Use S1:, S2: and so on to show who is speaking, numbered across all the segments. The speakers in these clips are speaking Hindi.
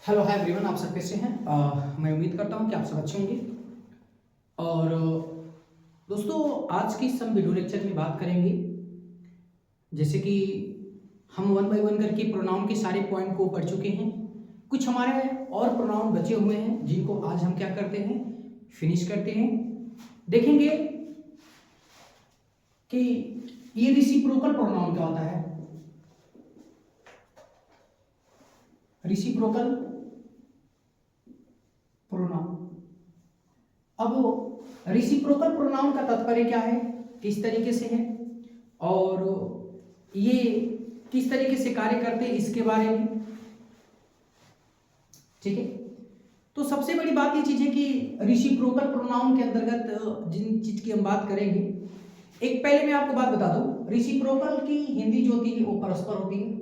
S1: हेलो हाय एवरीवन, आप सब कैसे हैं? मैं उम्मीद करता हूं कि आप सब अच्छे होंगे। और दोस्तों, आज की इस हम वीडियो लेक्चर में बात करेंगे, जैसे कि हम वन बाय वन करके प्रोनाउन के सारे पॉइंट को पढ़ चुके हैं। कुछ हमारे और प्रोनाउन बचे हुए हैं जिनको आज हम क्या करते हैं, फिनिश करते हैं। देखेंगे कि ये रिसिप्रोकल प्रोनाउन क्या होता है। रिसिप्रोकल प्रोनाउन, अब रिसिप्रोकल प्रोनाउन का तात्पर्य क्या है, किस तरीके से है और ये किस तरीके से कार्य करते हैं, इसके बारे में। ठीक है, तो सबसे बड़ी बात ये चीज है कि रिसिप्रोकल प्रोनाउन के अंतर्गत जिन चीज की हम बात करेंगे, एक पहले मैं आपको बात बता दूं, रिसिप्रोकल की हिंदी जो होती है वो परस्पर होती है।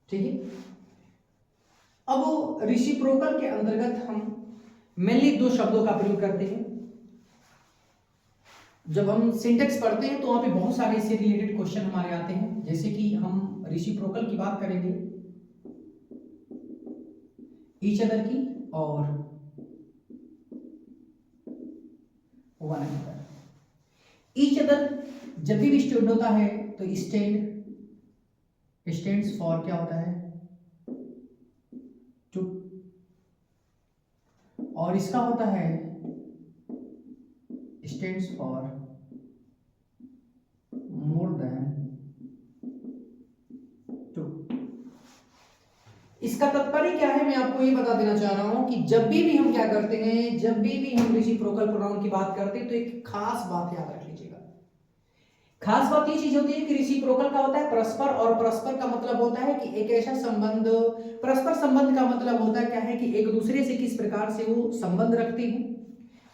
S1: ठीक है, अब रिसिप्रोकल के अंतर्गत हम मेनली दो शब्दों का प्रयोग करते हैं। जब हम सिंटेक्स पढ़ते हैं तो वहां पे बहुत सारे इससे रिलेटेड क्वेश्चन हमारे आते हैं। जैसे कि हम रिसिप्रोकल की बात करेंगे, ईच अदर की और वन अनदर। ईच अदर जब भी स्टैंड होता है तो स्टैंड्स फॉर क्या होता है, टू, और इसका होता है stands for more than two. इसका तात्पर्य क्या है, मैं आपको ये बता देना चाह रहा हूं कि जब भी हम क्या करते हैं, जब भी हम रिसिप्रोकल प्रोनाउन की बात करते हैं तो एक खास बात याद रख लीजिएगा। खास बात ये चीज होती है कि रिसिप्रोकल का होता है परस्पर, और परस्पर का मतलब होता है कि एक ऐसा संबंध, परस्पर संबंध का मतलब होता है क्या है कि एक दूसरे से किस प्रकार से वो संबंध रखते हैं।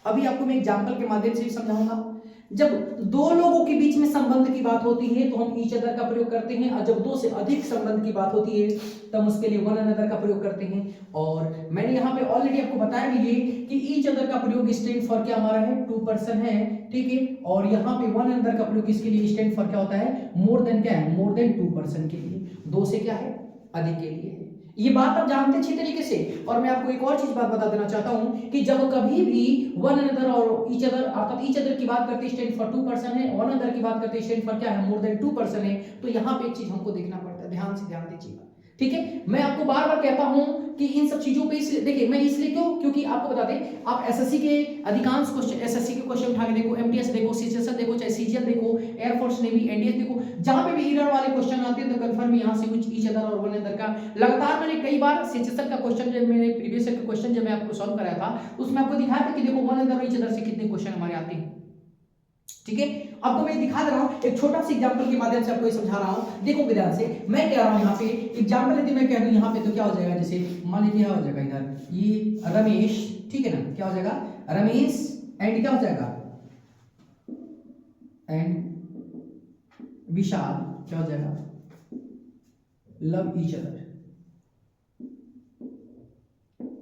S1: अभी आपको मैं एग्जांपल के माध्यम से भी समझाऊंगा। जब दो लोगों के बीच में संबंध की बात होती है तो हम ईच अदर का प्रयोग करते हैं, और जब दो से अधिक संबंध की बात होती है तब उसके लिए वन अनदर का प्रयोग करते हैं। और मैंने यहाँ पे ऑलरेडी आपको बताया भी है कि ईच अदर का प्रयोग स्टैंड फॉर क्या हमारा है, टू पर्सन है। ठीक है, और यहाँ पे वन अनदर का प्रयोग किसके लिए, स्टैंड फॉर क्या होता है, मोर देन क्या है, मोर देन टू पर्सन के लिए, दो से क्या है, अधिक के लिए है। ये बात आप जानते हैं अच्छी तरीके से। और मैं आपको एक और चीज बात बता देना चाहता हूं कि जब कभी भी वन अनदर और ईच अदर, अर्थात ईच अदर की बात करते हैं स्टैंड फॉर टू पर्सन है, वन अनदर की बात करते हैं स्टैंड फॉर क्या है, मोर देन टू पर्सन है, तो यहाँ पे एक चीज हमको देखना पड़ता है, ध्यान से ध्यान दीजिएगा। ठीक है, मैं आपको बार बार कहता हूं कि इन सब चीजों पे इसलिए देखिए, मैं इसलिए क्यों, क्योंकि आपको बता दें, आप एसएससी के अधिकांश क्वेश्चन, एसएससी के क्वेश्चन उठा के देखो, एमटीएस देखो, सीएसएस देखो, चाहे सीजीएल देखो, एयरफोर्स नेवी, एनडीएस देखो, जहां पे भी एरर वाले क्वेश्चन आते हैं तो कंफर्म यहां से कुछ ईच अदर और वन अनदर का लगातार मैंने कई बार सीएसएस का क्वेश्चन, जब मैंने प्रीवियस ईयर का क्वेश्चन जब मैं आपको सॉल्व कराया था उसमें आपको दिखाया था कि देखो वन अनदर और ईच अदर से कितने क्वेश्चन हमारे आते हैं। ठीक है, आपको मैं दिखा दे रहा हूं, एक छोटा सा एग्जांपल के माध्यम से आपको ये समझा रहा हूं। देखो ध्यान से, मैं कह रहा हूं यहाँ पे एग्जांपल यदि मैं कह दूं यहाँ पे तो क्या हो जाएगा, जैसे मान लीजिए क्या हो जाएगा इधर, ये रमेश, ठीक है ना, क्या हो जाएगा, रमेश एंड क्या हो जाएगा, एंड विशाल क्या हो जाएगा, लव ईच अदर।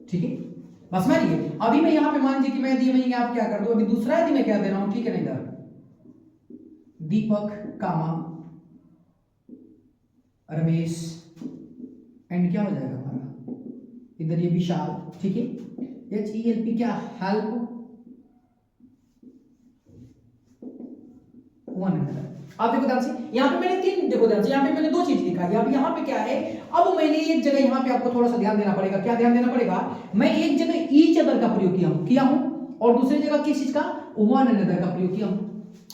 S1: ठीक है, बस मानिए अभी मैं यहाँ पे मान लीजिए कि मैं यदि मैं आप क्या कर दूं, अभी दूसरा यदि मैं क्या दे रहा हूं, ठीक है ना, इधर दीपक कामा रमेश एंड क्या हो जाएगा हमारा, इधर ये विशाल। ठीक है, HELP क्या, हेल्प वन अनदर। आप देखो ध्यान से, यहाँ पे मैंने तीन, देखो ध्यान से, यहाँ पे मैंने दो चीज लिखा है। अब यहाँ पे क्या है, अब मैंने एक जगह यहाँ पे आपको थोड़ा सा ध्यान देना पड़ेगा। क्या ध्यान देना पड़ेगा, मैं एक जगह ईच अदर का प्रयोग किया हूं और दूसरी जगह किस चीज का, वन अनदर का प्रयोग किया हूं,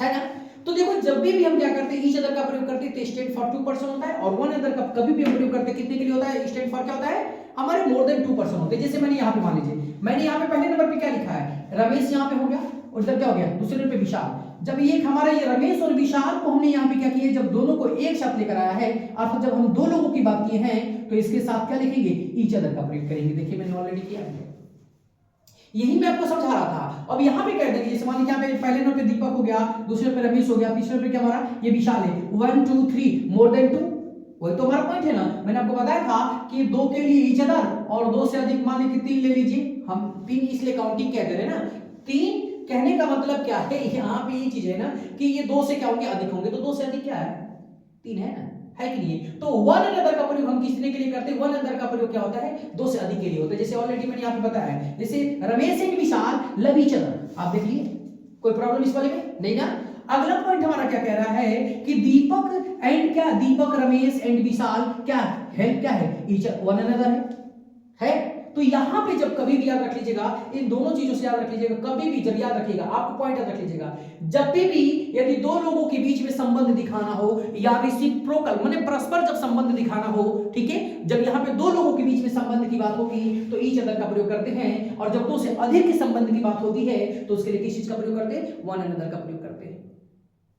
S1: है ना। तो देखो जब भी हम क्या करते हैं, ईच अदर का प्रयोग करते हैं तो स्टैंड फॉर टू पर्सन होता है, और वन अदर का कभी भी हम प्रयोग करते हैं कितने के लिए होता है, स्टैंड फॉर क्या होता है, हमारे मोर देन टू पर्सन होते हैं। जैसे मैंने यहाँ पे मान लीजिए, मैंने यहाँ पे पहले नंबर पे क्या लिखा है, रमेश यहाँ पे हो गया, और इधर क्या हो गया, दूसरे नंबर पे विशाल। जब ये हमारा ये रमेश और विशाल को हमने यहाँ पे क्या किया, जब दोनों को एक साथ लेकर आया है, अर्थात जब हम दो लोगों की बात किए हैं तो इसके साथ क्या लिखेंगे, ईच अदर का प्रयोग करेंगे। देखिए मैंने ऑलरेडी किया है, यही मैं आपको समझा रहा था। अब यहाँ पे कह देंगे, जैसे मान लीजिए यहाँ पे पहले नंबर पे दीपक हो गया, दूसरे पे रमेश हो गया, तीसरे पे क्या हमारा ये विशाल है, 1 2 3 मोर देन टू, वही तो हमारा पॉइंट है ना। मैंने आपको बताया था कि दो के लिए ईच अदर और दो से अधिक मान लीजिए तीन ले लीजिए, हम तीन इसलिए काउंटिंग कह दे रहे हैं ना। तीन कहने का मतलब क्या है, यहाँ पे ये चीज है ना कि ये दो से क्या होंगे, अधिक होंगे, तो दो से अधिक क्या है, तीन है ना। है कि नहीं? तो वन अनदर का प्रयोग हम किसने के लिए करते हैं? वन अनदर का प्रयोग क्या होता है? दो से अधिक के लिए होता है। जैसे ऑलरेडी मैंने यहाँ पे बताया है, जैसे Ramesh and Vishal love each other, आप देख लिए, कोई प्रॉब्लम इस वाले में नहीं ना। अगला पॉइंट हमारा क्या कह रहा है कि दीपक एंड क्या, दीपक रमेश एंड विशाल क्या हेल्प क्या है? ईच वन अनदर है। तो यहां पे जब कभी भी याद रख लीजिएगा, इन दोनों चीजों से याद रख लीजिएगा, कभी भी जब याद रखिएगा, आपको पॉइंट याद रख लीजिएगा, जब भी यदि दो लोगों के बीच में संबंध दिखाना हो या रेसिप्रोकल माने परस्पर जब संबंध दिखाना हो, ठीक है, जब यहां पे दो लोगों के बीच में संबंध की बात होगी तो ईच अदर का प्रयोग करते हैं, और जब दो से अधिक के संबंध की बात होती है तो उसके लिए किस चीज का प्रयोग करते हैं? वन अनदर का प्रयोग करते हैं।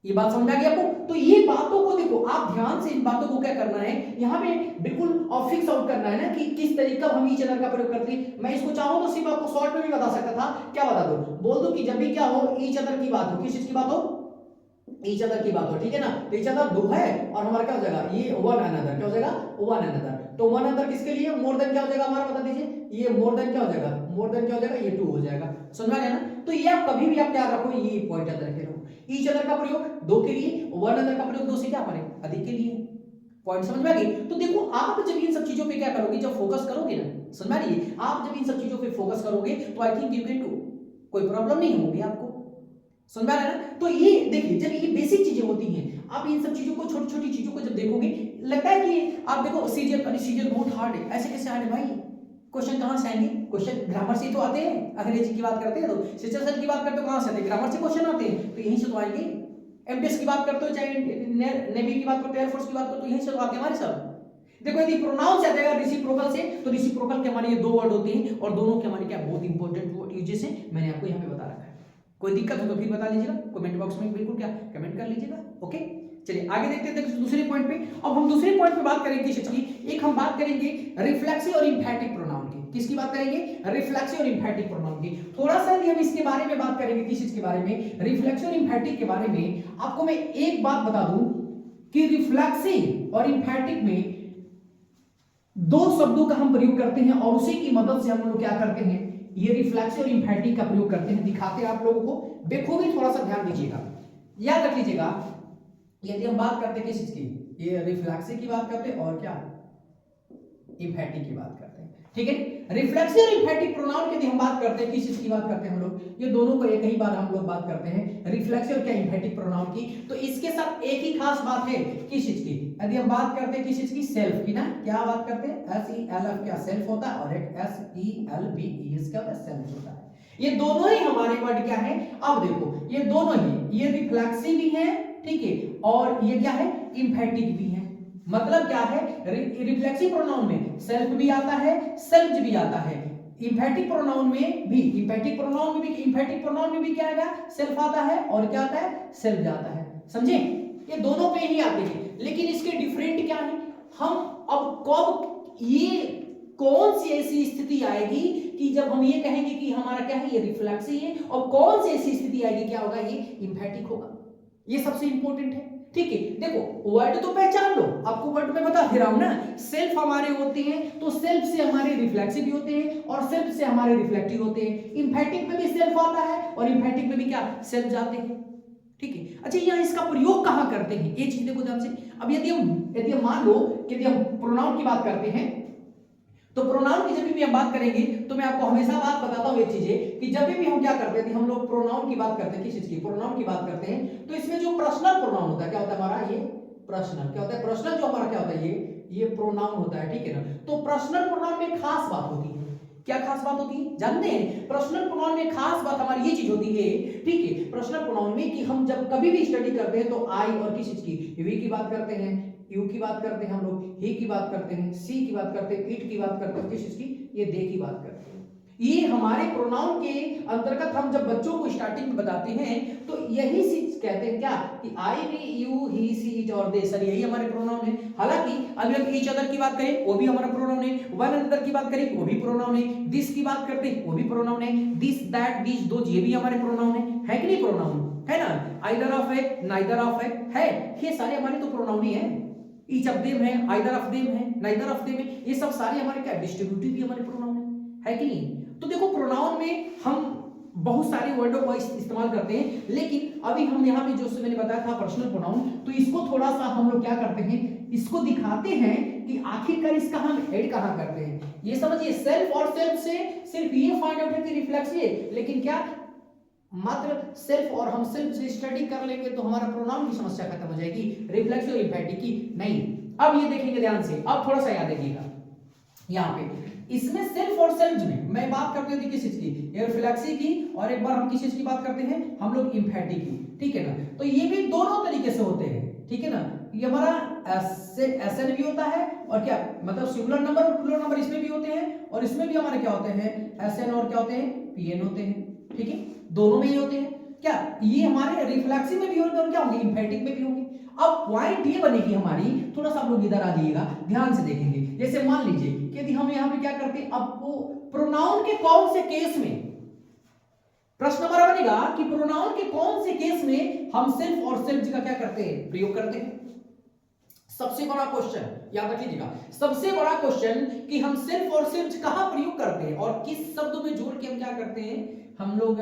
S1: ये बात समझ आ गई आपको? तो ये बातों को देखो, आप ध्यान से इन बातों को क्या करना है, यहां पे बिल्कुल फिक्स आउट करना है ना कि किस तरीका हम ईच अदर का प्रयोग करते हैं। मैं इसको चाहूं तो सिर्फ आपको शॉर्ट में भी बता सकता था, क्या बता दो, बोल दो कि जब भी क्या हो, ईच अदर की बात हो, किस चीज की बात हो? ईच अदर की बात हो, ठीक है ना। तो ईच अदर दो है और हमारा क्या हो जाएगा? ये वन अनदर, क्या हो जाएगा? One another. तो वन अनदर किसके लिए? मोर देन क्या हो जाएगा हमारा, बता दीजिए। ये मोर देन क्या हो जाएगा? मोर देन क्या हो जाएगा? ये टू हो जाएगा। समझ गया ना? तो ये आप कभी भी आप याद रखो, ये पॉइंट याद रखे रहो। ईच अदर का प्रयोग दो के लिए, वन अनदर का प्रयोग दो से क्या परे अधिक के लिए। पॉइंट समझ में आ गई? तो देखो, आप जब इन सब चीजों पे क्या करोगे, जब फोकस करोगे ना, समझ में आ रही है, आप जब इन सब चीजों पे फोकस करोगे तो I think you can do, कोई प्रॉब्लम नहीं होगी आपको। समझ में आ रहा है ना? तो ये देखिए, जब ये बेसिक चीजें होती हैं, आप इन सब चीजों को, छोटी छोटी चीजों को जब देखोगे, लगता है कि आप देखो सीजन, अरे सीजन बहुत हार्ड है, ऐसे कैसे हार्ड है भाई? क्वेश्चन कहां से आएंगे? क्वेश्चन ग्रामर से तो आते हैं, अंग्रेजी की बात करते हैं तो, सिचुएशन की बात करते हो कहां से आते हैं? ग्रामर से क्वेश्चन आते हैं, तो यहीं से तो आएंगे। एमटीएस की बात करते हो, चाहे नेवी की बात करते हो, एयरफोर्स की बात करते हो, यहीं से तो आते हैं हमारे सब। देखो, यदि प्रोनाउन से आएगा रेसिप्रोकल से, तो रेसिप्रोकल के हमारे ये दो वर्ड होते हैं और दोनों के हमारे क्या बहुत इंपॉर्टेंट वर्ड यूजेस हैं, मैंने आपको यहाँ पे बता रखा है। कोई दिक्कत हो तो फिर बता लीजिएगा कमेंट बॉक्स में, बिल्कुल क्या कमेंट कर लीजिएगा। ओके, चलिए आगे देखते हैं दूसरे पॉइंट पे। अब हम दूसरे पॉइंट पे बात करेंगे किस चीज की? एक हम बात करेंगे रिफ्लेक्सिव और इंफैटिक प्रोनाउन की। किसकी बात करेंगे? रिफ्लेक्सिव और इंफैटिक प्रोनाउन की। थोड़ा सा हम इसके बारे में बात करेंगे, किस चीज के बारे में? रिफ्लेक्सिव और इंफैटिक के बारे में। आपको मैं एक बात बता दूं कि रिफ्लेक्सिव और इंफैटिक में दो शब्दों का हम प्रयोग करते हैं और उसी की मदद से हम लोग क्या करते हैं, ये रिफ्लेक्सिव और इंफैटिक का प्रयोग करते हैं। दिखाते हैं आप लोगों को, देखोगे थोड़ा सा ध्यान दीजिएगा, याद रख लीजिएगा। यदि हम बात करते हैं किस चीज की, ये रिफ्लेक्सिव की बात करते हैं और क्या इंफैटिक की बात करते हैं, ठीक है। रिफ्लेक्सिव और इंफैटिक प्रोनाउन की यदि हम बात करते हैं, किस चीज की बात करते हैं हम लोग, ये दोनों को एक ही बार हम लोग बात करते हैं, रिफ्लेक्सिव और क्या इंफैटिक प्रोनाउन की। तो इसके साथ एक ही खास बात है, किस चीज की? यदि हम बात करते हैं किस चीज की, सेल्फ की ना, क्या बात करते हैं? SELF क्या सेल्फ होता है, और एक SELVES क्या होता है, सेल्फ होता है। ये दोनों ही हमारे वर्ड क्या है? अब देखो, ये दोनों ही, ये रिफ्लेक्सिव भी है, ठीक है, और ये क्या है, इंफैटिक भी है। मतलब क्या है, रिफ्लेक्सिव प्रोनाउन में सेल्फ भी आता है, सेल्फ भी आता है, इंफैटिक प्रोनाउन में भी, इंफैटिक प्रोनाउन में भी क्या आएगा, सेल्फ आता है, और क्या आता है, सेल्फ आता है। समझे? ये दोनों पे ही आते हैं, लेकिन इसके डिफरेंट क्या है? हम अब कब, ये कौन सी ऐसी स्थिति आएगी कि जब हम ये कहेंगे कि हमारा क्या है, ये रिफ्लेक्सिव है, और कौन सी ऐसी स्थिति आएगी, क्या होगा, ये इंफैटिक होगा। ये सबसे इंपॉर्टेंट है, ठीक है। देखो, वर्ड तो पहचान लो, आपको वर्ड में बता दे रहा हूं ना, सेल्फ हमारे होते हैं तो सेल्फ से हमारे रिफ्लेक्सिव भी होते हैं और सेल्फ से हमारे रिफ्लेक्टिव होते हैं। इंफैटिक में भी सेल्फ आता है और इंफैटिक में भी क्या, सेल्फ जाते हैं, ठीक है। अच्छा, यहाँ इसका प्रयोग कहां करते हैं, ये चीज देखो ध्यान से। अब यदि हम मान लो कि यदि हम प्रोनाउन की बात करते हैं, तो प्रोनाउन की जब भी हम बात करेंगे तो मैं आपको हमेशा बात बताता हूं, एक चीज है कि जब भी हम क्या करते हैं, हम लोग प्रोनाउन की बात करते हैं, किस चीज की, प्रोनाउन की बात करते हैं, तो इसमें जो पर्सनल प्रोनाउन होता है, क्या होता है हमारा, ये पर्सनल, क्या होता है, पर्सनल जो हमारा क्या होता है, ये प्रोनाउन होता है, ठीक है ना। तो पर्सनल प्रोनाउन में खास बात होती है, क्या खास बात होती है जानते हैं? पर्सनल प्रोनाउन में खास बात हमारी ये चीज होती है, ठीक है, पर्सनल प्रोनाउन में कि हम जब कभी भी स्टडी करते हैं तो आई और किस चीज की, वी की बात करते हैं, यू की बात करते हैं, हम लोग ही की बात करते हैं, सी की बात करते हैं, इट की बात करते हैं, किस चीज की, ये दे की बात करते हैं। ये हमारे प्रोनाउन के अंतर्गत हम जब बच्चों को स्टार्टिंग में बताते हैं तो यही चीज कहते हैं, क्या कि I, we, you, he, she, it और दे, सर यही हमारे प्रोनाउन है। हालांकि अगर हम ईच अदर की बात करें वो भी हमारा प्रोनाउन है, वन अनदर की बात करें वो भी प्रोनाउन है, दिस की बात करते हैं वो भी प्रोनाउन है, दिस, दैट, दिस, दोज, ये भी हमारे प्रोनाउन है कि नहीं? प्रोनाउन है ना, आइदर ऑफ है, नाइदर ऑफ है, ये सारे हमारे तो प्रोनाउन ही है। ईच ऑफ देम है, आइदर ऑफ देम है, नाइदर ऑफ देम है, ये सब सारे हमारे क्या, डिस्ट्रीब्यूटिव भी हमारे प्रोनाउन है कि नहीं? तो देखो, प्रोनाउन में हम बहुत सारे वर्डों का इस्तेमाल करते हैं, लेकिन अभी हम यहाँ पे जो मैंने बताया था पर्सनल प्रोनाउन, तो इसको थोड़ा सा हम लोग क्या करते हैं, इसको दिखाते हैं कि आखिरकार इसका हम ऐड कहां करते हैं। ये समझिए सेल्फ और सेल्फ से सिर्फ ये फाइंड आउट है कि रिफ्लेक्सिव, लेकिन क्या मात्र सेल्फ और हम सेल्फ से स्टडी कर लेंगे तो हमारा प्रोनाउन की समस्या खत्म हो जाएगी, रिफ्लेक्सिव इम्पैटिक की नहीं। अब ये देखेंगे ध्यान से, अब थोड़ा सा याद रखिएगा यहाँ पे इसमें सेल्फ और सेल्फ में मैं बात करते हैं किस चीज की, एक रिफ्लेक्सिव की और एक बार हम किस चीज की बात करते हैं हम लोग इम्फेटिक की, ठीक है ना। तो ये भी दोनों तरीके से होते हैं, ठीक है ना। ये हमारा एसएन भी होता है और क्या मतलब सिंगुलर नंबर और प्लूरल नंबर इसमें भी होते हैं, और इसमें भी हमारे क्या होते हैं एसएन और क्या होते हैं पीएन होते हैं, ठीक है, दोनों में ही होते हैं। क्या ये हमारे रिफ्लेक्सिव में भी होंगे और क्या होंगे इम्फेटिक में भी होंगे। अब पॉइंट ये बनेगी हमारी, थोड़ा सा आप लोग इधर आ जाइएगा ध्यान से देखेंगे। जैसे मान लीजिए कि यदि हम यहाँ पे क्या करते हैं, अब वो प्रोनाउन के कौन से केस में, प्रश्न हमारा बनेगा कि प्रोनाउन के कौन से केस में हम सेल्फ और सेल्फ का क्या करते हैं प्रयोग करते हैं। सबसे बड़ा क्वेश्चन याद रख लीजिएगा, सबसे बड़ा क्वेश्चन कि हम सेल्फ और सेल्फ कहां प्रयोग करते हैं और किस शब्दों में जोड़ के हम क्या करते हैं हम लोग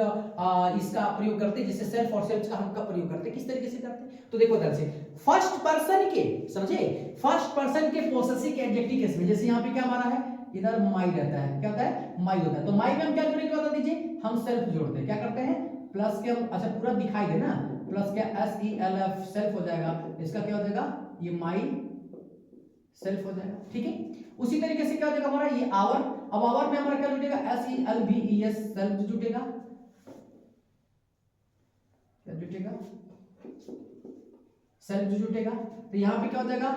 S1: इसका प्रयोग करते हैं। जैसे सेल्फ और सेल्फ का हम कब प्रयोग करते हैं, किस तरीके से करते हैं, तो देखो ध्यान से फर्स्ट पर्सन के, समझे, फर्स्ट पर्सन के पोसेसिव एडजेक्टिव केस में, जैसे यहाँ पे क्या हमारा है इधर माई रहता है, क्या होता है माई होता है, तो माई में हम क्या जोड़ेंगे बता दीजिए, हम सेल्फ जोड़ते हैं, क्या करते हैं प्लस के हम, अच्छा पूरा दिखाई दे ना, प्लस क्या S E L F self हो जाएगा, इसका क्या हो जाएगा ये माई सेल्फ हो जाएगा, ठीक है। उसी तरीके से क्या हो जाएगा हमारा ये आवर, अब आवर में हमारा क्या जुटेगा S E L B E S self जुटेगा, क्या जुटेगा सेल्फ जुटेगा, तो यहां पे क्या हो जाएगा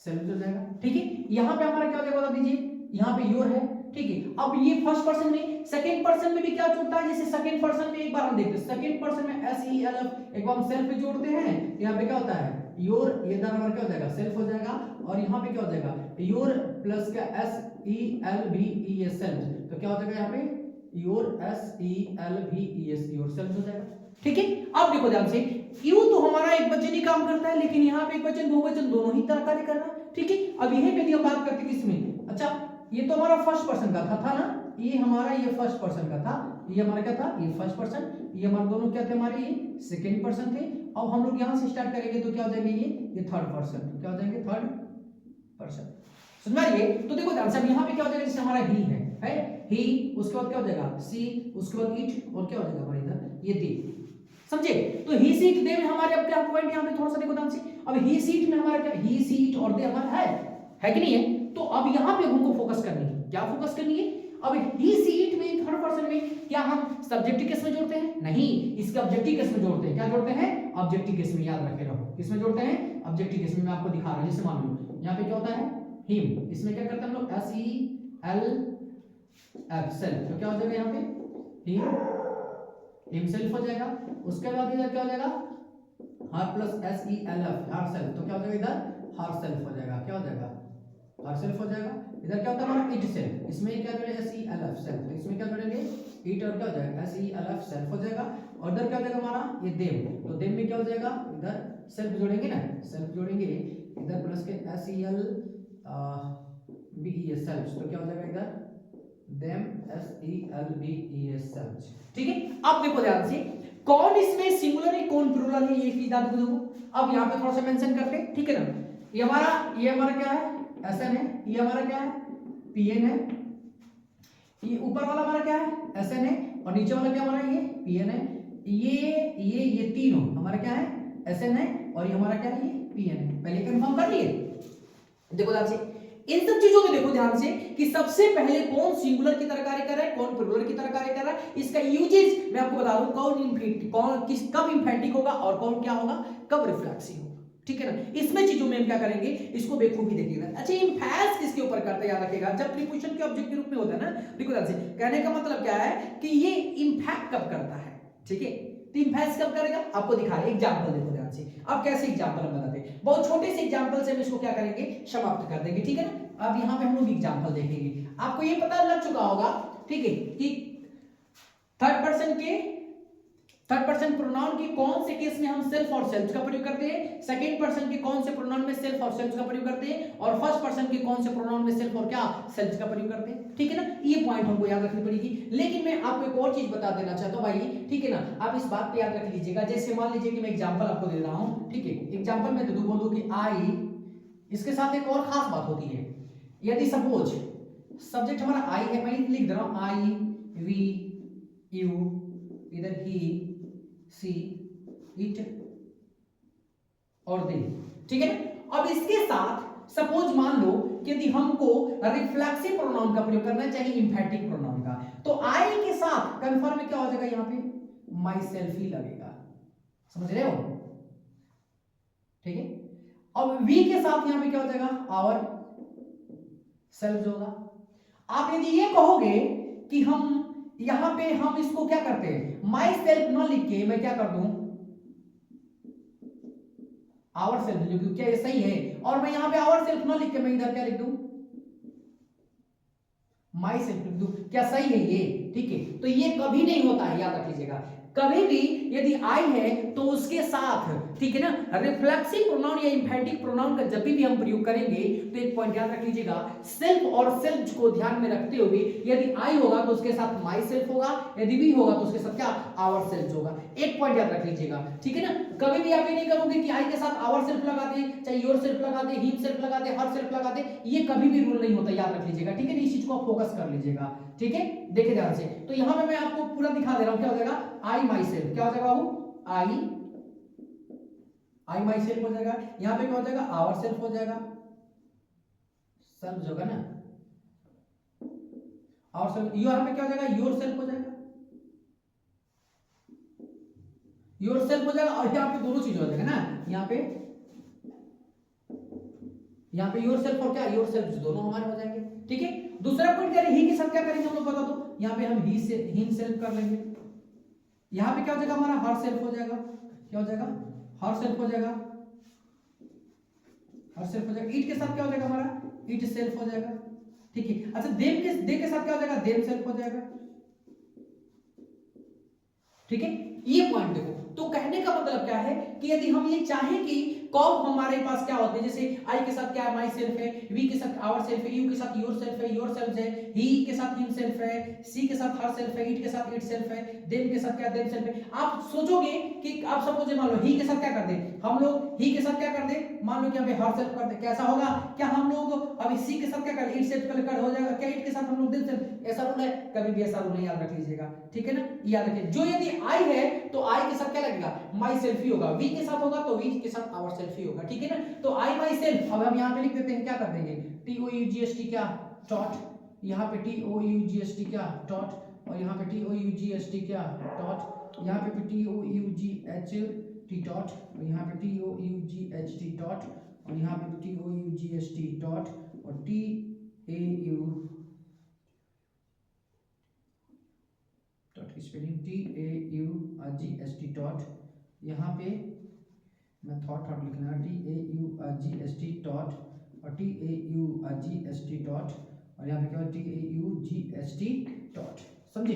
S1: सेल्फ हो जाएगा, ठीक है। यहां पे हमारा क्या हो जाएगा बता दीजिए, यहां पे योर है, ठीक है। अब ये फर्स्ट पर्सन में, सेकंड पर्सन में भी क्या जुड़ता है, जैसे सेकंड पर्सन में एक बार हम देखते हैं, सेकंड पर्सन में एस ई एल एफ एक बार हम सेल्फ पे जोड़ते हैं, यहां पे क्या होता है योर, ये इधर हमारा क्या हो जाएगा सेल्फ हो जाएगा, और यहाँ पे क्या हो जाएगा योर प्लस का S E L B E S self, तो क्या हो जाएगा यहाँ पे your S E L B E S your self हो जाएगा, ठीक है। अब देखो ध्यान से, यू तो हमारा एक वचन ही काम करता है, लेकिन यहाँ पे एक वचन दो वचन दोनों ही तरह कार्य कर रहा है, ठीक है। अब यहीं पे हम बात करते हैं किसमें, अच्छा ये तो हमारा फर्स्ट पर्सन का था ना, ये हमारा ये फर्स्ट पर्सन का था, ये हमारा क्या था ये फर्स्ट पर्सन, ये हमारे दोनों क्या थे हमारे ये सेकंड पर्सन थे। अब हम लोग यहां से स्टार्ट करेंगे तो क्या हो जाएंगे ये थर्ड पर्सन, क्या हो जाएंगे थर्ड पर्सन, समझ में आइए। तो देखो ध्यान से यहाँ पे क्या हो जाएगा, जैसे हमारा ही है ही, उसके बाद क्या हो जाएगा सी, उसके बाद इट, और क्या हो जाएगा हमारे इधर ये दे, समझे। तो ही सीट दे में हमारे अब क्या पॉइंट यहाँ पे थोड़ा सा देखो ध्यान से, अब ही सीट में हमारा क्या ही सीट और दे हमारा है कि नहीं है। तो अब यहाँ पे हमको फोकस करनी है, क्या फोकस करनी है, अब ही सीट में थर्ड पर्सन में क्या हम सब्जेक्टिव केस में जोड़ते हैं, नहीं, इसके ऑब्जेक्टिव केस में जोड़ते हैं, क्या जोड़ते हैं ऑब्जेक्टिव केस में, याद रखे रहो किसमें जोड़ते हैं ऑब्जेक्टिव केस में। मैं आपको दिखा रहा हूं, जैसे मान लो यहाँ पे क्या होता है हिम, इसमें क्या करते हैं हम लोग S E L F self, तो क्या हो जाएगा यहाँ पे हिम सेल्फ हो जाएगा। उसके बाद इधर क्या हो जाएगा her plus S E L F her self, तो क्या हो जाएगा इधर हर सेल्फ हो जाएगा, क्या हो जाएगा हर सेल्फ हो जाएगा। इधर क्या होता है हमारा इट सेल्फ, इसमें क्या जोड़ेंगे S E L F self, तो इसमें क्या जोड़ेंगे इट और क्या हो जाएगा S E L F self हो जाएगा। और इधर क्या हो जाएगा हमारा ये देम, तो देम में क्या हो जाएगा इधर सेल्फ जोड़ेंगे ना, सेल्फ जोड़ेंगे इधर प्लस के S E L B E S self, तो क्या हो जाएगा इधर them S E L B E S self, ठीक है। अब देखो ध्यान से कौन इसमें सिंगुलर है कौन प्लूरल है, ये चीज आपको देखो। अब यहाँ पे थोड़ा सा मेंशन करते हैं, ठीक है ना। ये हमारा क्या है एसएन है, ये हमारा क्या है पीएन है, ये ऊपर वाला हमारा क्या है एसएन है, और नीचे वाला क्या हमारा ये पीएन है। ये तीनों हमारा क्या है एसएन है, और ये हमारा क्या है ये पीएन है। पहले कंफर्म कर लिए, देखो ध्यान से इन सब चीजों में देखो ध्यान से कि सबसे पहले कौन सिंगुलर की तरह कार्य कर रहा है कौन प्लूरल की तरह कार्य कर रहा है। इसका यूजेज मैं आपको बता दूं, कौन कब इंफेटिक होगा और कौन क्या होगा कब रिफ्लेक्सिव होगा, ठीक है ना। इसमें चीजों में हम क्या करेंगे इसको बेखूबी देखिएगा। अच्छा इंफेस किसके ऊपर करता है याद रखिएगा, जब प्रीपोजिशन के ऑब्जेक्ट के रूप में होता है ना, देखो ध्यान से कहने का मतलब क्या है कि ये इंफैक्ट कब करता है, ठीक है। तो इंफेस कब करेगा आपको दिखा रहे एग्जांपल देखो ध्यान से। अब कैसे एग्जांपल हम बताते हैं, बहुत छोटे से एग्जांपल से हम इसको क्या करेंगे समाप्त कर देंगे, ठीक है ना। अब यहाँ पे हम लोग एग्जांपल देखेंगे, आपको ये पता लग चुका होगा, ठीक है, कि थर्ड पर्सन के थर्ड पर्सन प्रोनाउन की कौन से केस में हम सेल्फ और सेल्फ का प्रयोग करते हैं, सेकंड पर्सन के कौन से प्रोनाउन में सेल्फ और सेल्फ का प्रयोग करते हैं, और फर्स्ट पर्सन के कौन से प्रोनाउन में सेल्फ और क्या सेल्फ का प्रयोग करते हैं। ठीक है ना, ये पॉइंट हमको याद रखनी पड़ेगी। लेकिन मैं आपको एक और चीज बता देना चाहता हूं भाई, ठीक है ना, आप इस बात पे याद रख लीजिएगा। जैसे मान लीजिए कि मैं एग्जांपल आपको दे रहा हूं, ठीक है, एग्जांपल में दे दूं, बोलूं कि आई, इसके साथ एक और खास बात होती है, यदि सपोज सब्जेक्ट हमारा आई है, मैं लिख दे रहा हूं आई, वी, यू, इधर ही, सी, इट और दे, ठीक है ना। अब इसके साथ सपोज मान लो कि यदि हमको रिफ्लेक्सिव प्रोनाउन का प्रयोग करना चाहिए, इंफैटिक प्रोनाउन का, तो आई के साथ कंफर्म में क्या हो जाएगा, यहां पे माई सेल्फ ही लगेगा, समझ रहे हो, ठीक है। अब वी के साथ यहां पे क्या हो जाएगा, आवर सेल्फ जो होगा। आप यदि ये कहोगे कि हम यहां पे हम इसको क्या करते हैं, माई सेल्फ ना लिख के मैं क्या कर दूं, आवर सेल्फ लिख दूं, क्या ये सही है, और मैं यहां पे आवर सेल्फ ना लिख के मैं इधर क्या लिख दूं, माई सेल्फ लिख दूं, क्या सही है ये, ठीक है। तो ये कभी नहीं होता है, याद रख लीजिएगा, कभी भी यदि आई है तो उसके साथ, ठीक है ना, रिफ्लेक्सिव प्रोनाउन या इंफैटिक प्रोनाउन का जब भी हम प्रयोग करेंगे तो एक पॉइंट याद रख लीजिएगा, सेल्फ और सेल्फ को ध्यान में रखते हुए यदि आई होगा तो उसके साथ माई सेल्फ होगा, यदि भी होगा तो उसके साथ क्या आवर सेल्फ होगा। एक पॉइंट याद रख लीजिएगा, ठीक है ना, कभी भी आप ये नहीं करोगे कि आई के साथ आवर सेल्फ लगा दे, चाहे योर सेल्फ लगा दे, हिम सेल्फ लगा दे, हर सेल्फ लगा दे, ये कभी भी रूल नहीं होता, याद रख लीजिएगा, ठीक है। इस चीज को आप फोकस कर लीजिएगा, ठीक है, देखे ध्यान से। तो यहां पे मैं आपको पूरा दिखा दे रहा हूं, क्या हो जाएगा, आई माई सेल्फ, क्या हो जाएगा बाबू, आई माई सेल्फ हो जाएगा, यहां पे क्या हो जाएगा, आवर सेल्फ हो जाएगा, सेल्फ जो है ना, आवर सेल्फ, यहां पे क्या हो जाएगा, योर सेल्फ हो जाएगा, योर सेल्फ हो जाएगा, और यहां पे दोनों चीज हो जाएगा ना, यहां पे योर सेल्फ और क्या योर सेल्फ दोनों हमारे हो जाएंगे, ठीक है। दूसरा पॉइंट क्या है, ही के साथ क्या करेंगे हम लोग बता दो, यहां पे हम ही से हिम सेल्फ कर लेंगे, यहां पे क्या हो जाएगा हमारा हर सेल्फ हो जाएगा, क्या हो जाएगा, हर सेल्फ हो जाएगा, हर सेल्फ हो जाएगा। इट के साथ क्या हो जाएगा हमारा, इट सेल्फ हो जाएगा, ठीक है। अच्छा दे के साथ क्या हो जाएगा, देम सेल्फ हो जाएगा, ठीक है। ये पॉइंट देखो, तो कहने का मतलब क्या है कि यदि हम ये चाहें कि कब हमारे पास क्या होते हैं, जैसे आई के साथ क्या है, माई सेल्फ है, वी के साथ आवर सेल्फ है, यू के साथ योर सेल्फ है, योर सेल्फ है, ही के साथ हिम सेल्फ है, सी के साथ हर सेल्फ है, इट के साथ इट सेल्फ है, देम के साथ क्या देम सेल्फ है। आप सोचोगे कि आप सपोज मान लो ही के साथ क्या कर दे, हम लोग ही के साथ क्या कर दे, मान लो कि यहाँ पे हर सेल्फ कर दे, कैसा होगा, क्या हम लोग अब सी के साथ क्या कर, इट सेल्फ कर हो जाएगा, क्या इट के साथ हम लोग देम सेल्फ, ऐसा रूल है, कभी भी ऐसा रूल नहीं, याद रख लीजिएगा, ठीक है ना, याद रखिए। जो यदि आई है तो आई के साथ क्या लगेगा, माई सेल्फ ही होगा, वी के साथ होगा तो वी के साथ आवर सेल्फ ही होगा, ठीक है ना। तो आई माई सेल्फ, अब हम यहाँ पे लिख देते हैं, क्या कर देंगे, T O U G S T क्या डॉट, यहाँ पे T O U G S T क्या डॉट, और यहाँ पे T O U G S T क्या डॉट, यहाँ पे T O U G H T dot, और यहाँ पे T O U G H T dot, और यहाँ पे T O U G S T dot, और टी ए यू डॉट की spelling T A U G S T dot, यहाँ पे मैं थॉट लिखना, T A U G S T dot, और T A U G S T dot, और यहाँ पे क्या T A U G S T dot, समझे।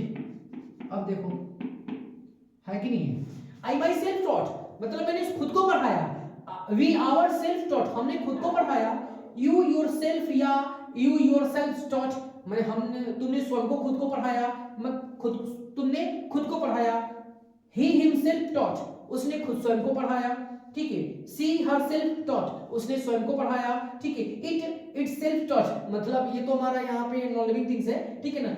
S1: अब देखो है कि नहीं है, आई माई सेल्फ डॉट मतलब मैंने खुद को पढ़ाया, वी आवर सेल्फ डॉट हमने खुद को पढ़ाया, यू योर सेल्फ या यू योर सेल्फ डॉट मैंने हमने तुमने स्वयं को खुद को पढ़ाया, मैं खुद तुमने खुद को पढ़ाया, ही हिमसेल्फ डॉट उसने खुद स्वयं को पढ़ाया, ठीक है। सी हर सेल्फ डॉट उसने स्वयं को पढ़ाया, ठीक है। इट सेल्फ डॉट मतलब ये तो हमारा यहाँ पे नॉन लिविंग थिंग्स है, ठीक है ना।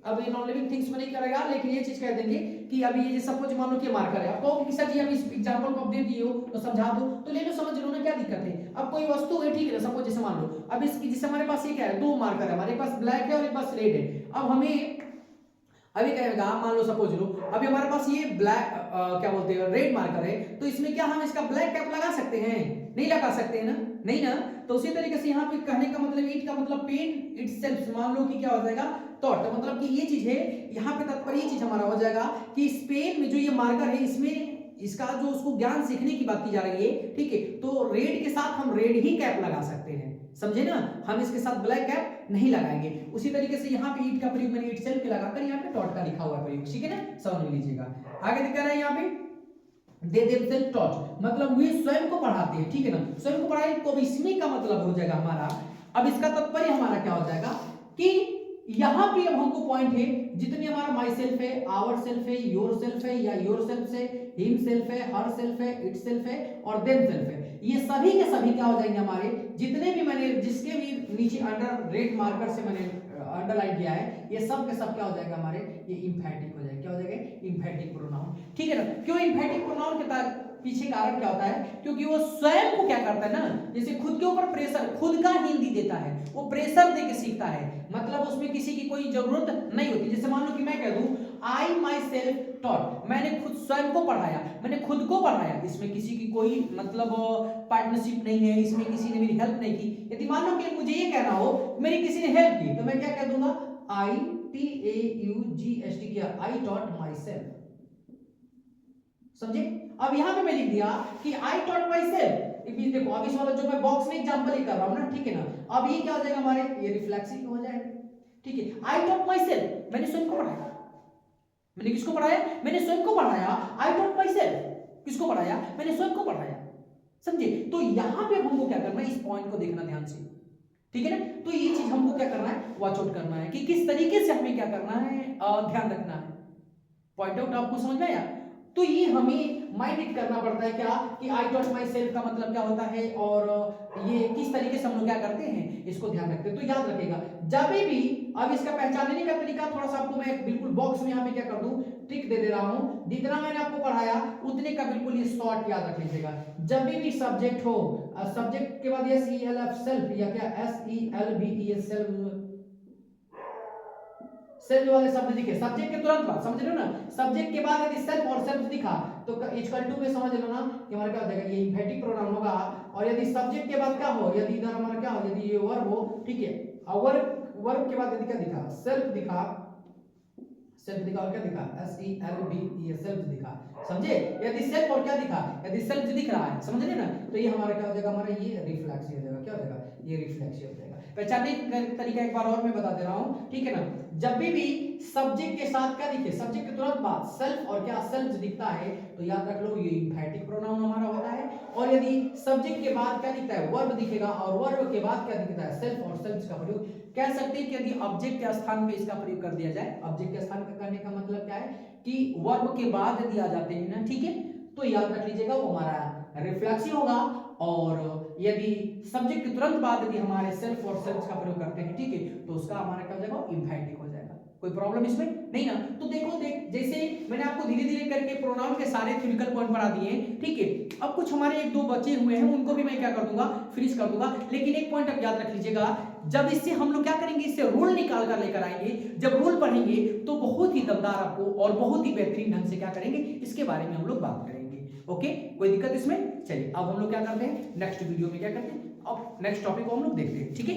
S1: अब ये नॉन लिविंग थिंग्स में नहीं करेगा, लेकिन ये चीज कह देंगे कि अभी ये सपोज मान लो कि मार्कर है, आपको कि सर जी अभी इस एग्जांपल को आप दे दिए हो तो समझा दो, तो ले लो समझ लो ना, क्या दिक्कत है। अब कोई वस्तु है, ठीक है ना, सपोज जैसे मान लो अब इसकी जैसे हमारे पास ये क्या है, दो मार्कर है, हमारे पास ब्लैक है और एक पास रेड है। अब हमें अभी कहेगा मान लो सपोज लो अभी हमारे पास ये ब्लैक क्या बोलते हैं रेड मार्कर है, तो इसमें क्या हम इसका ब्लैक कैप लगा सकते हैं, नहीं लगा सकते हैं ना, नहीं ना। तो उसी तरीके से यहाँ पे कहने का मतलब इट का मतलब पेन इटसेल्फ मान लो कि क्या हो जाएगा थॉट, मतलब कि ये चीज है यहाँ पे तात्पर्य ये चीज हमारा हो जाएगा कि इस पेन में जो ये मार्कर है इसमें इसका जो उसको ज्ञान सीखने की बात की जा रही है, ठीक है, तो रेड के साथ हम रेड ही कैप लगा सकते हैं, समझे ना, हम इसके साथ ब्लैक कैप नहीं लगाएंगे। उसी तरीके से यहाँ पे ईट का प्रयोग मैंने ईट सेल्फ के लगाकर यहाँ पे डॉट का लिखा हुआ है प्रयोग, ठीक है ना, समझ लीजिएगा। आगे दिखा रहा है यहाँ पे दे देमसेल्फ टॉट, मतलब वे स्वयं को पढ़ाते हैं, ठीक है ना, स्वयं को पढ़ाए, तो इसमें का मतलब हो जाएगा हमारा, अब इसका तात्पर्य हमारा क्या हो जाएगा कि यहां पे अब हमको पॉइंट है, जितनी हमारा माई सेल्फ है, आवर सेल्फ है, योर सेल्फ है, या योर सेल्फ से हिम सेल्फ है, हर सेल्फ है, इट सेल्फ है और देम सेल्फ है, ये सभी के सभी क्या हो जाएंगे हमारे, जितने भी मैंने जिसके भी नीचे अंडर रेड मार्कर से मैंने अंडरलाइन किया है, ये सब के सब क्या हो जाएगा हमारे, ये इंफैटिक हो जाएगा, क्या हो जाएगा, इंफैटिक प्रोनाउन, ठीक है ना। क्यों इंफैटिक प्रोनाउन के पीछे कारण क्या होता है, क्योंकि वो स्वयं को क्या करता है ना, जैसे खुद के ऊपर प्रेशर, खुद का हिंदी देता है, वो प्रेशर दे के सीखता है, मतलब उसमें किसी की कोई जरूरत नहीं होती। जैसे मान लो कि मैं कह दूं आई माई सेल्फ टॉट, मैंने खुद स्वयं को पढ़ाया, मैंने खुद को पढ़ाया, इसमें किसी की कोई मतलब पार्टनरशिप नहीं है, इसमें किसी ने मेरी हेल्प नहीं की। यदि मान लो कि मुझे ये कहना हो मेरी किसी ने हेल्प की, तो मैं क्या कह दूंगा, I T A U G S T किया, आई टॉट माई सेल्फ, समझे। अब यहां पे मैं लिख दिया कि आई टॉट माई सेल्फ, देखो अब इस वाला जो मैं बॉक्स में एग्जांपल कर रहा हूं ना, ठीक है ना, अब ये क्या हो जाएगा हमारे, ये रिफ्लेक्सिव हो जाएगा, ठीक है। आई टॉट माई सेल्फ, मैंने स्वयं को पढ़ाया, मैंने किसको पढ़ाया, मैंने स्वयं को पढ़ाया, आई टॉट माई सेल्फ, किसको पढ़ाया, मैंने स्वयं को पढ़ाया, समझे। तो यहां पे हमको क्या करना है, इस पॉइंट को देखना ध्यान से, ठीक है ना, तो ये चीज हमको क्या करना है, वॉच आउट करना है कि किस तरीके से हमें क्या करना है, ध्यान रखना है, पॉइंट आउट आपको समझ में आया। तो ये हमें माइंड करना पड़ता है क्या कि आई डॉट माई सेल्फ का मतलब क्या होता है और ये किस तरीके से हम लोग क्या करते हैं, इसको ध्यान रखते हैं। तो याद रखेगा जब भी, अब इसका पहचानने का तरीका थोड़ा सा आपको मैं बिल्कुल बॉक्स में यहाँ पे क्या कर दूं, ट्रिक दे दे रहा हूं, जितना मैंने आपको पढ़ाया उतने का बिल्कुल ये शॉर्ट याद रख लीजिएगा। जब भी सब्जेक्ट हो, सब्जेक्ट के बाद S E L F self या क्या S E L B E S self, self वाले शब्द दिखे सब्जेक्ट के तुरंत बाद, समझ रहे हो ना, सब्जेक्ट के बाद यदि सेल्फ और सेल्फ दिखा तो इक्वल टू में समझ लो ना कि हमारा क्या हो जाएगा, ये इंफेटिक प्रोनाउन होगा। और यदि सब्जेक्ट के बाद क्या हो, यदि इधर हमारा क्या हो, यदि ये वर्ब हो, ठीक है, और वर्ब के बाद यदि क्या दिखा, सेल्फ दिखा, सेल्फ दिखा और क्या दिखा, S E L B E self दिखा, समझे। यदि सेल्फ और क्या दिखा, यदि सेल्फ दिख रहा है, समझ रहे ना, तो ये हमारा क्या हो जाएगा, हमारा ये रिफ्लेक्सिव हो जाएगा, क्या हो जाएगा, ये रिफ्लेक्सिव हो जाएगा। पहचानने का तरीका एक बार और मैं बता दे रहा हूं, ठीक है ना। जब भी सब्जेक्ट के साथ क्या दिखे, सब्जेक्ट के तुरंत बाद सेल्फ और क्या सेल्फ दिखता है, तो याद रख लो ये इंफैटिक प्रोनाउन हमारा होता है। और यदि सब्जेक्ट के बाद क्या दिखता है, वर्ब दिखेगा, और वर्ब के बाद क्या दिखता है, सेल्फ और सेल्फ का प्रयोग कह सकते हैं कि यदि ऑब्जेक्ट के स्थान पे इसका प्रयोग कर दिया जाए, ऑब्जेक्ट के स्थान पे करने का मतलब क्या है कि वर्ब के बाद यदि आ जाते हैं ना, ठीक है, तो याद रख लीजिएगा वो हमारा रिफ्लेक्सिव होगा। और यदि सब्जेक्ट के तुरंत बाद यदि हमारे सेल्फ और सेल्फ का प्रयोग करते हैं, ठीक है, तो उसका हमारा क्या हो जाएगा, इंफैटिक हो जाएगा। कोई प्रॉब्लम इसमें नहीं ना। तो देखो जैसे मैंने आपको धीरे धीरे करके प्रोनाउन के सारे थ्योरिटिकल पॉइंट बता दिए हैं, ठीक है। अब कुछ हमारे एक दो बचे हुए हैं, उनको भी मैं क्या कर दूंगा, फिनिश कर दूंगा। लेकिन एक पॉइंट अब याद रख लीजिएगा, जब इससे हम लोग क्या करेंगे, इससे रूल निकाल कर लेकर आएंगे। जब रूल पढ़ेंगे तो बहुत ही दमदार आपको और बहुत ही बेहतरीन ढंग से क्या करेंगे, इसके बारे में हम लोग बात करेंगे। ओके, कोई दिक्कत इसमें। चलिए अब हम लोग क्या करते हैं, नेक्स्ट वीडियो में क्या करते हैं, अब नेक्स्ट टॉपिक को हम लोग देखते हैं, ठीक है।